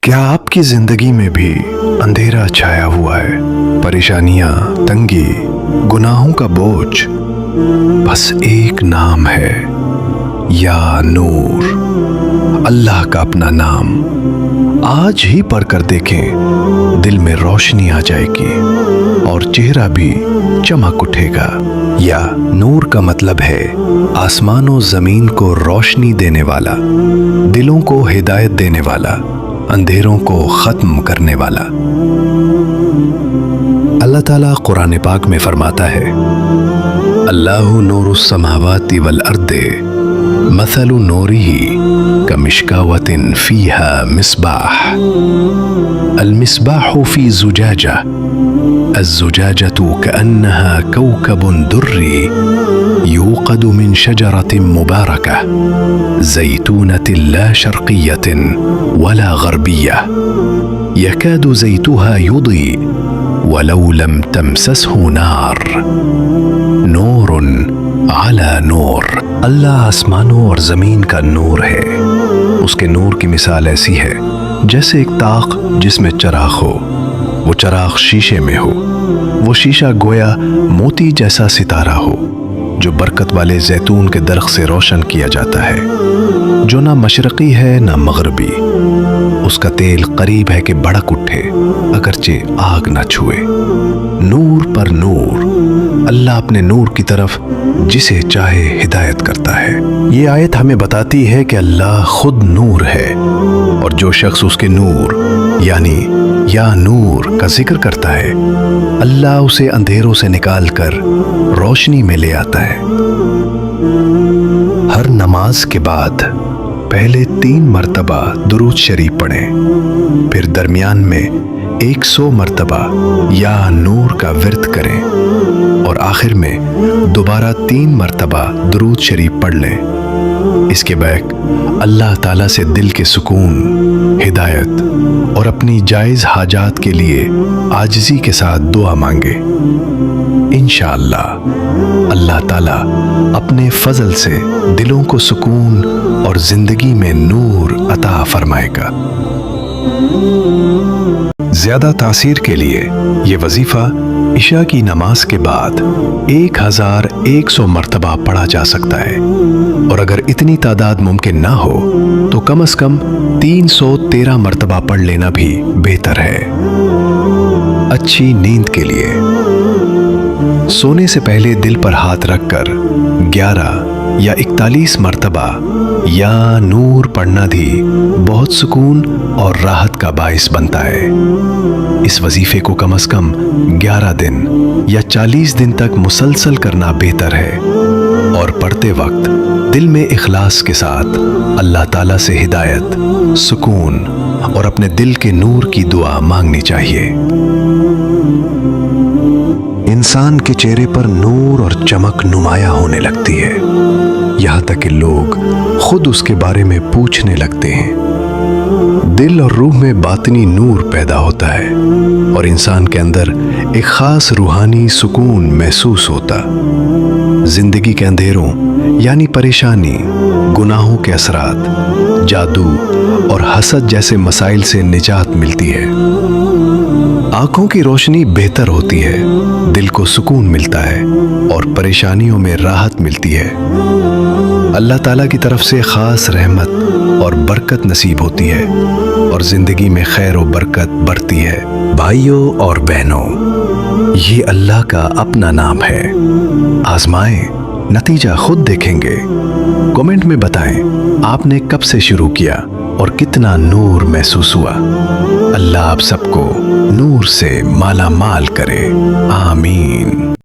क्या आपकी जिंदगी में भी अंधेरा छाया हुआ है? परेशानियां, तंगी, गुनाहों का बोझ, बस एक नाम है, या नूर। अल्लाह का अपना नाम आज ही पढ़कर देखें, दिल में रोशनी आ जाएगी और चेहरा भी चमक उठेगा। या नूर का मतलब है आसमानों जमीन को रोशनी देने वाला, दिलों को हिदायत देने वाला, अंधेरों को खत्म करने वाला। अल्लाह ताला कुरान पाक में फरमाता है, अल्लाहु नूरुस समावाति वल अर्दे मसलु नूरिही कमिश्कावतिन फीहा मिस्बाह अल मिस्बाहु फी जुजाजा अज़्ज़ुजाजतु कअन्नहा कौकबुन दुर्री यूक़दु मिन शजरतिन मुबारका ज़ैतूनतिन ला शर्क़िय्यतिन वला ग़र्बिय्या यकादु ज़ैतुहा युदी वलौ लम तमससहु नार नूरुन अला नूर। अल्लाह आसमानों और जमीन का नूर है। उसके नूर की मिसाल ऐसी है जैसे एक ताक जिसमें चराग हो, वो चराग शीशे में हो, वो शीशा गोया मोती जैसा सितारा हो जो बरकत वाले जैतून के दरख्त से रोशन किया जाता है, जो ना मशरकी है ना मगरबी। उसका तेल करीब है कि भड़क उठे अगरचे आग ना छुए। नूर पर नूर, अल्लाह अपने नूर की तरफ जिसे चाहे हिदायत करता है। ये आयत हमें बताती है कि अल्लाह खुद नूर है और जो शख्स उसके नूर यानी या नूर का जिक्र करता है, अल्लाह उसे अंधेरों से निकालकर रोशनी में ले आता है। हर नमाज के बाद पहले 3 मर्तबा दुरूद शरीफ पढ़ें, फिर दरमियान में 100 मर्तबा या नूर का विर्द करें और आखिर में दोबारा 3 मर्तबा दुरूद शरीफ पढ़ लें। इसके बैक अल्लाह ताला से दिल के सुकून, हिदायत और अपनी जायज़ हाजात के लिए आजिज़ी के साथ दुआ मांगे। इंशाअल्लाह अल्लाह ताला अपने फजल से दिलों को सुकून और जिंदगी में नूर अता फरमाएगा। ज्यादा तासीर के लिए ये वजीफा इशा की नमाज के बाद 1100 मर्तबा पढ़ा जा सकता है और अगर इतनी तादाद मुमकिन ना हो तो कम से कम 313 मर्तबा पढ़ लेना भी बेहतर है। अच्छी नींद के लिए सोने से पहले दिल पर हाथ रखकर 11 या 41 मर्तबा या नूर पढ़ना भी बहुत सुकून और राहत का बाइस बनता है। इस वजीफे को कम से कम 11 दिन या 40 दिन तक मुसलसल करना बेहतर है और पढ़ते वक्त दिल में इखलास के साथ अल्लाह ताला से हिदायत, सुकून और अपने दिल के नूर की दुआ मांगनी चाहिए। इंसान के चेहरे पर नूर और चमक नुमाया होने लगती है, यहाँ तक कि लोग खुद उसके बारे में पूछने लगते हैं। दिल और रूह में बातिनी नूर पैदा होता है और इंसान के अंदर एक खास रूहानी सुकून महसूस होता। जिंदगी के अंधेरों यानी परेशानी, गुनाहों के असरात, जादू और हसद जैसे मसाइल से निजात मिलती है। आंखों की रोशनी बेहतर होती है, दिल को सुकून मिलता है और परेशानियों में राहत मिलती है। अल्लाह ताला की तरफ से खास रहमत और बरकत नसीब होती है और जिंदगी में खैर और बरकत बढ़ती है। भाइयों और बहनों, ये अल्लाह का अपना नाम है। आजमाएं, नतीजा खुद देखेंगे। कमेंट में बताएं आपने कब से शुरू किया और कितना नूर महसूस हुआ। अल्लाह आप सबको नूर से माला माल करे। आमीन।